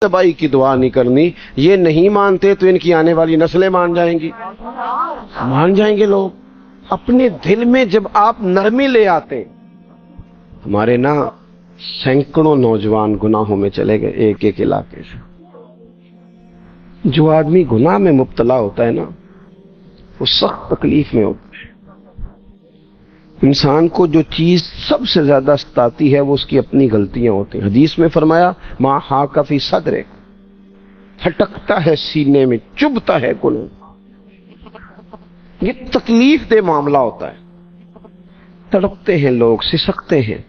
تباہی کی دعا نہیں کرنی. یہ نہیں مانتے تو ان کی آنے والی نسلیں مان جائیں گی. مان جائیں گے لوگ. اپنے دل میں جب آپ نرمی لے آتے. ہمارے نا سینکڑوں نوجوان گناہوں میں چلے گئے ایک ایک علاقے سے. جو آدمی گناہ میں مبتلا ہوتا ہے نا وہ سخت تکلیف میں ہوتا ہے. انسان کو جو چیز سب سے زیادہ ستاتی ہے وہ اس کی اپنی غلطیاں ہوتی ہیں. حدیث میں فرمایا ما حاک فی صدر، پھٹکتا ہے سینے میں، چبھتا ہے گناہ. یہ تکلیف دہ معاملہ ہوتا ہے. تڑپتے ہیں لوگ، سسکتے ہیں.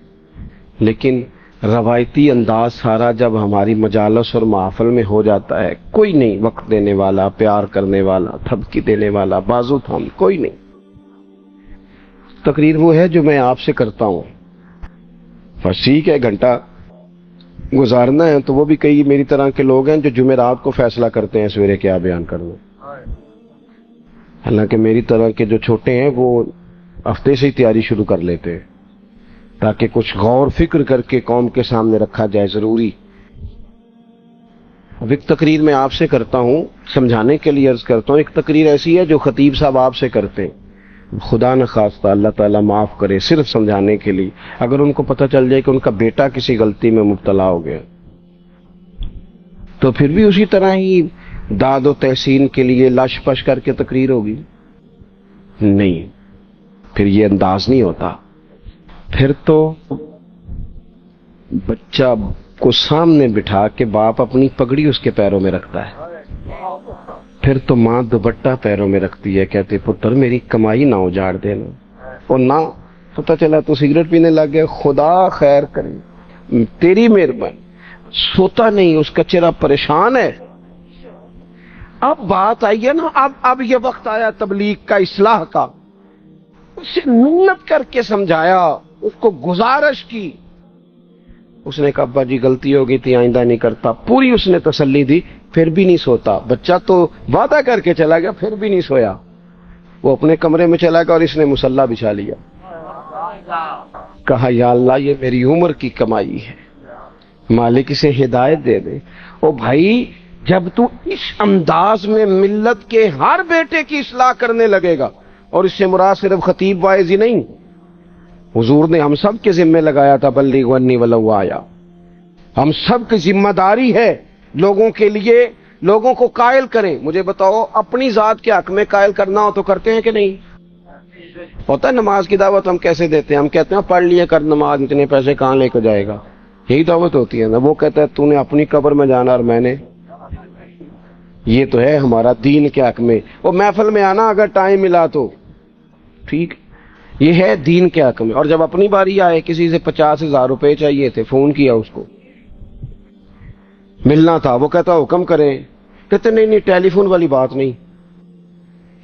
لیکن روایتی انداز سارا جب ہماری مجالس اور محافل میں ہو جاتا ہے، کوئی نہیں وقت دینے والا، پیار کرنے والا، تھپکی دینے والا، بازو تھام، کوئی نہیں. تقریر وہ ہے جو میں آپ سے کرتا ہوں. بس ٹھیک ہے، گھنٹہ گزارنا ہے تو وہ بھی کئی میری طرح کے لوگ ہیں جو جمعرات کو فیصلہ کرتے ہیں سویرے کیا بیان کرنا. حالانکہ میری طرح کے جو چھوٹے ہیں وہ ہفتے سے ہی تیاری شروع کر لیتے ہیں تاکہ کچھ غور فکر کر کے قوم کے سامنے رکھا جائے. ضروری. اب ایک تقریر میں آپ سے کرتا ہوں، سمجھانے کے لیے عرض کرتا ہوں. ایک تقریر ایسی ہے جو خطیب صاحب آپ سے کرتے ہیں، خدا نخواستہ اللہ تعالیٰ معاف کرے، صرف سمجھانے کے لیے. اگر ان کو پتہ چل جائے کہ ان کا بیٹا کسی غلطی میں مبتلا ہو گیا تو پھر بھی اسی طرح ہی داد و تحسین کے لیے لش پش کر کے تقریر ہوگی؟ نہیں، پھر یہ انداز نہیں ہوتا. پھر تو بچہ کو سامنے بٹھا کے باپ اپنی پگڑی اس کے پیروں میں رکھتا ہے. پھر تو ماں دوپٹہ پیروں میں رکھتی ہے، کہتے پتر میری کمائی نہ اجاڑ دینا. اور نہ پتہ چلا تو سگریٹ پینے لگ گیا. خدا خیر کرے، تیری مہربانی. سوتا نہیں، اس کا چہرہ پریشان ہے. اب بات آئی ہے نا، اب یہ وقت آیا تبلیغ کا، اصلاح کا. اسے منت کر کے سمجھایا، اس کو گزارش کی. اس نے کہا ابا جی غلطی ہو گئی تھی، آئندہ نہیں کرتا. پوری اس نے تسلی دی. پھر بھی نہیں سوتا. بچہ تو وعدہ کر کے چلا گیا، پھر بھی نہیں سویا. وہ اپنے کمرے میں چلا گیا اور اس نے مصلی بچھا لیا. کہا یا اللہ یہ میری عمر کی کمائی ہے، مالک اسے ہدایت دے دے. او بھائی جب تو اس انداز میں ملت کے ہر بیٹے کی اصلاح کرنے لگے گا، اور اس سے مراد صرف خطیب واعظ ہی نہیں، حضور نے ہم سب کے ذمہ لگایا تھا بلغ عنی ولو آیا. ہم سب کی ذمہ داری ہے لوگوں کے لیے، لوگوں کو قائل کریں. مجھے بتاؤ اپنی ذات کے حق میں قائل کرنا ہو تو کرتے ہیں کہ نہیں؟ ہوتا ہے نماز کی دعوت ہم کیسے دیتے ہیں؟ ہم کہتے ہیں پڑھ لیے کر نماز، اتنے پیسے کہاں لے کے جائے گا. یہی دعوت ہوتی ہے نا. وہ کہتا ہے تو نے اپنی قبر میں جانا اور میں نے. یہ تو ہے ہمارا دین کے حق میں. وہ محفل میں آنا اگر ٹائم ملا تو ٹھیک، یہ ہے دین کے حق میں. اور جب اپنی باری آئے، کسی سے 50,000 روپے چاہیے تھے، فون کیا اس کو، ملنا تھا. وہ کہتا حکم کریں. کہتے نہیں ٹیلی فون والی بات نہیں.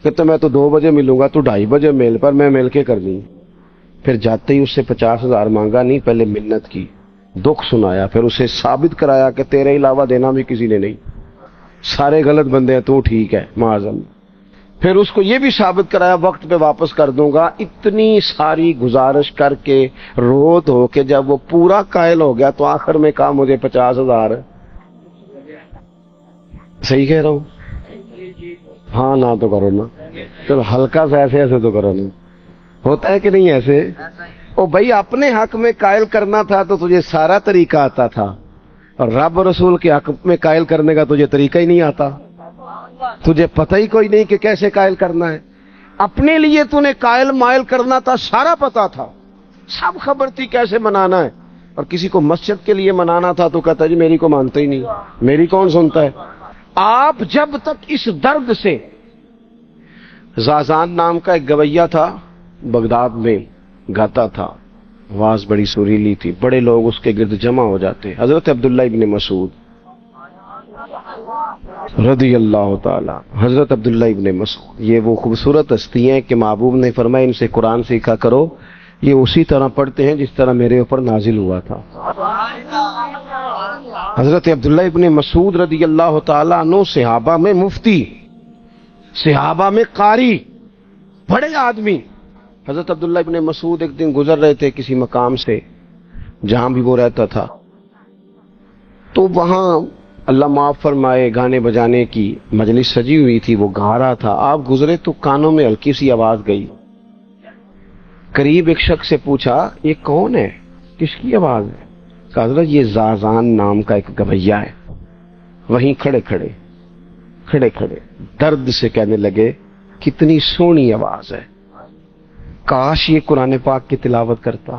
کہتے میں تو 2 بجے ملوں گا، تو 2:30 بجے مل پر میں مل کے کر دوں. پھر جاتے ہی اس سے 50,000 مانگا نہیں، پہلے منت کی، دکھ سنایا، پھر اسے ثابت کرایا کہ تیرے علاوہ دینا بھی کسی نے نہیں، سارے غلط بندے ہیں، تو ٹھیک ہے معاذ. پھر اس کو یہ بھی ثابت کرایا وقت پہ واپس کر دوں گا. اتنی ساری گزارش کر کے رو دھو کے جب وہ پورا قائل ہو گیا تو آخر میں کہا مجھے 50,000. صحیح کہہ رہا ہوں؟ ہاں نہ تو کرو نا، چلو ہلکا سا ایسے تو کرو نا. ہوتا ہے کہ نہیں ایسے؟ او بھائی اپنے حق میں قائل کرنا تھا تو تجھے سارا طریقہ آتا تھا، اور رب رسول کے حق میں قائل کرنے کا تجھے طریقہ ہی نہیں آتا. تجھے پتہ ہی کوئی نہیں کہ کیسے قائل کرنا ہے. اپنے لیے تو نے قائل مائل کرنا تھا، سارا پتا تھا، سب خبر تھی کیسے منانا ہے. اور کسی کو مسجد کے لیے منانا تھا تو کہتا جی میری کو مانتے ہی نہیں، میری کون سنتا ہے. آپ جب تک اس درد سے. زازان نام کا ایک گویہ تھا، بغداد میں گاتا تھا، آواز بڑی سریلی تھی، بڑے لوگ اس کے گرد جمع ہو جاتے. حضرت عبداللہ ابن مسعود رضی اللہ تعالی، حضرت عبداللہ ابن مسعود، یہ وہ خوبصورت ہستی ہیں کہ محبوب نے فرمایا ان سے قرآن سیکھا کرو، یہ اسی طرح پڑھتے ہیں جس طرح میرے اوپر نازل ہوا تھا. حضرت عبداللہ ابن مسعود رضی اللہ تعالی عنہ صحابہ میں مفتی، صحابہ میں قاری، بڑے آدمی. حضرت عبداللہ ابن مسعود ایک دن گزر رہے تھے کسی مقام سے جہاں بھی وہ رہتا تھا، تو وہاں اللہ معاف فرمائے گانے بجانے کی مجلس سجی ہوئی تھی، وہ گا رہا تھا، آپ گزرے تو کانوں میں ہلکی سی آواز گئی۔ قریب ایک شخص سے پوچھا یہ کون ہے، کس کی آواز ہے؟ کہا حضرت یہ زازان نام کا ایک گویا ہے۔ وہیں کھڑے کھڑے درد سے کہنے لگے کتنی سونی آواز ہے، کاش یہ قرآن پاک کی تلاوت کرتا،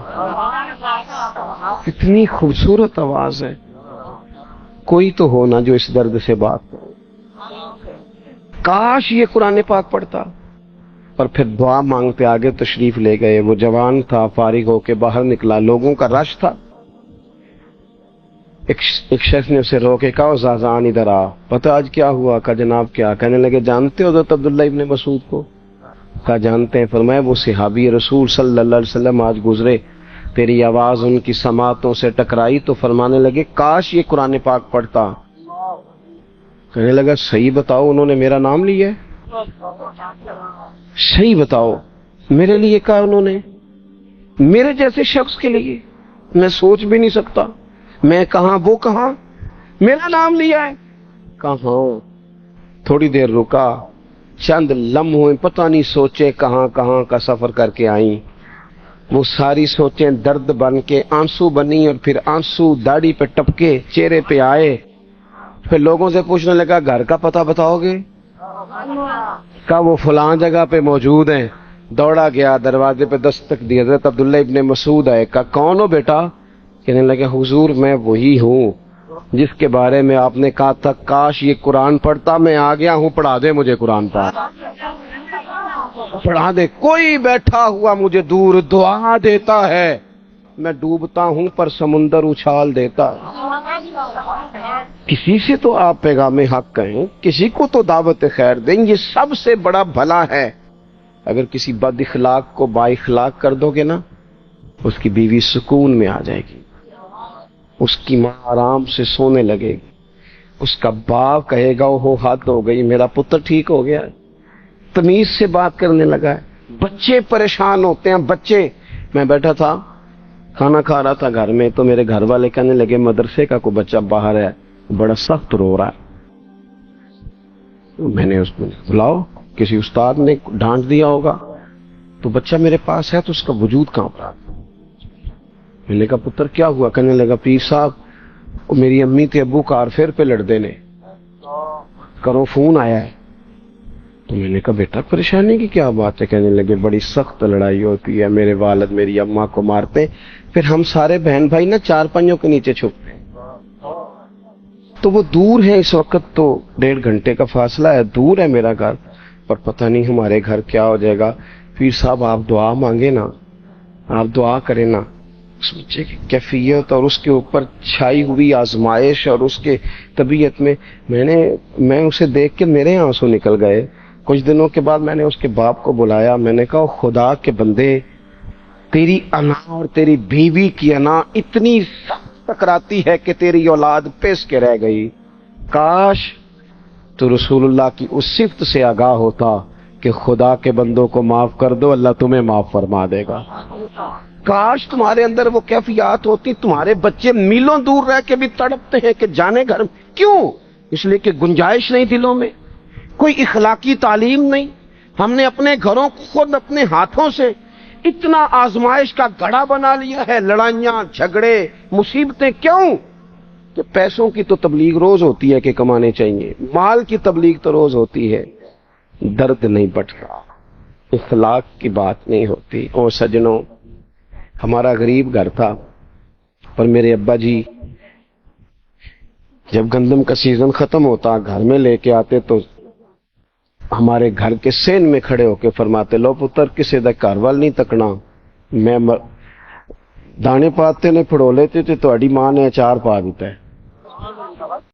کتنی خوبصورت آواز ہے، کوئی تو ہونا جو اس درد سے بات کرے، کاش یہ قرآن پاک پڑھتا۔ اور پھر دعا مانگتے آگے تشریف لے گئے۔ وہ جوان تھا، فارغ ہو کے باہر نکلا، لوگوں کا رش تھا۔ ایک شخص نے اسے روکے، کہا زازان ادھر آ، پتہ آج کیا ہوا؟ کہا جناب کیا؟ کہنے لگے جانتے ہو حضرت عبداللہ ابن مسعود کو؟ کہا جانتے ہیں۔ فرمایا وہ صحابی رسول صلی اللہ علیہ وسلم آج گزرے، تیری آواز ان کی سماعتوں سے ٹکرائی تو فرمانے لگے کاش یہ قرآن پاک پڑھتا۔ کہنے لگا صحیح بتاؤ انہوں نے میرا نام لیا ہے؟ صحیح بتاؤ میرے لیے کہا انہوں نے؟ میرے جیسے شخص کے لیے میں سوچ بھی نہیں سکتا، میں کہاں وہ کہاں، میرا نام لیا ہے؟ کہاں؟ تھوڑی دیر رکا، چند لمحوں پتہ نہیں سوچے کہاں کہاں کا سفر کر کے آئیں۔ وہ ساری سوچیں درد بن کے آنسو بنی، اور پھر آنسو داڑھی پہ ٹپکے چہرے پہ آئے۔ پھر لوگوں سے پوچھنے لگا گھر کا پتہ بتاؤ گے؟ کہا وہ فلاں جگہ پہ موجود ہیں۔ دوڑا گیا، دروازے پہ دستک دی، حضرت عبداللہ ابن مسعود آئے۔ کہا کون ہو بیٹا؟ کہنے لگا حضور میں وہی ہوں جس کے بارے میں آپ نے کہا تھا کاش یہ قرآن پڑھتا، میں آ گیا ہوں، پڑھا دے مجھے قرآن پاک، پڑھا دے۔ کوئی بیٹھا ہوا مجھے دور دعا دیتا ہے، میں ڈوبتا ہوں پر سمندر اچھال دیتا ہے۔ کسی سے تو آپ پیغام حق کہیں، کسی کو تو دعوت خیر دیں، یہ سب سے بڑا بھلا ہے۔ اگر کسی بد اخلاق کو با اخلاق کر دو گے نا، اس کی بیوی سکون میں آ جائے گی، اس کی ماں آرام سے سونے لگے گی، اس کا باپ کہے گا وہ حد ہو گئی، میرا پتر ٹھیک ہو گیا، تمیز سے بات کرنے لگا ہے۔ بچے پریشان ہوتے ہیں، بچے۔ میں بیٹھا تھا کھانا کھا رہا تھا گھر میں، تو میرے گھر والے کہنے لگے مدرسے کا کوئی بچہ باہر ہے، بڑا سخت رو رہا ہے۔ میں نے اس کو بلاؤ، کسی استاد نے ڈانٹ دیا ہوگا، تو بچہ میرے پاس ہے تو اس کا وجود کانپ رہا۔ میں نے کہا پتر کیا ہوا؟ کہنے لگا پیر صاحب میری امی تے ابو کار پھر پہ لڑ دینے، کرو فون آیا ہے۔ تو میں نے کہا بیٹا پریشانی کی کیا بات ہے؟ کہنے لگے بڑی سخت لڑائی ہوتی ہے، میرے والد میری اماں کو مارتے، پھر ہم سارے بہن بھائی نا چار پنجوں کے نیچے چھپتے ہیں۔ تو وہ دور ہے، اس وقت تو 1.5 گھنٹے کا فاصلہ ہے، دور ہے میرا گھر، پر پتہ نہیں ہمارے گھر کیا ہو جائے گا۔ پیر صاحب آپ دعا مانگے نا، آپ دعا کریں نا، اس بچے کی کیفیت اور اس کے اوپر چھائی ہوئی آزمائش اور اس کے طبیعت میں اسے دیکھ کے میرے آنسو نکل گئے۔ کچھ دنوں کے بعد میں نے اس کے باپ کو بلایا، میں نے کہا خدا کے بندے، تیری انا اور تیری بیوی کی انا اتنی سخت ٹکراتی ہے کہ تیری اولاد پیس کے رہ گئی، کاش تو رسول اللہ کی اس صفت سے آگاہ ہوتا کہ خدا کے بندوں کو معاف کر دو، اللہ تمہیں معاف فرما دے گا۔ کاش تمہارے اندر وہ کیفیات ہوتی، تمہارے بچے میلوں دور رہ کے بھی تڑپتے ہیں کہ جانے گھر۔ کیوں؟ اس لیے کہ گنجائش نہیں دلوں میں، کوئی اخلاقی تعلیم نہیں۔ ہم نے اپنے گھروں کو خود اپنے ہاتھوں سے اتنا آزمائش کا گڑھا بنا لیا ہے، لڑائیاں جھگڑے مصیبتیں۔ کیوں؟ کہ پیسوں کی تو تبلیغ روز ہوتی ہے کہ کمانے چاہیے، مال کی تبلیغ تو روز ہوتی ہے، درد نہیں بٹ رہا، اخلاق کی بات نہیں ہوتی۔ او سجنوں، ہمارا غریب گھر تھا، پر میرے ابا جی جب گندم کا سیزن ختم ہوتا گھر میں لے کے آتے تو ہمارے گھر کے سین میں کھڑے ہو کے فرماتے لو پتر کسے دا گھر وال نہیں تکنا، میں دانے پاتے نے پھڑو لیتے تے تہاڈی ماں نے اچار پا دیتا ہے۔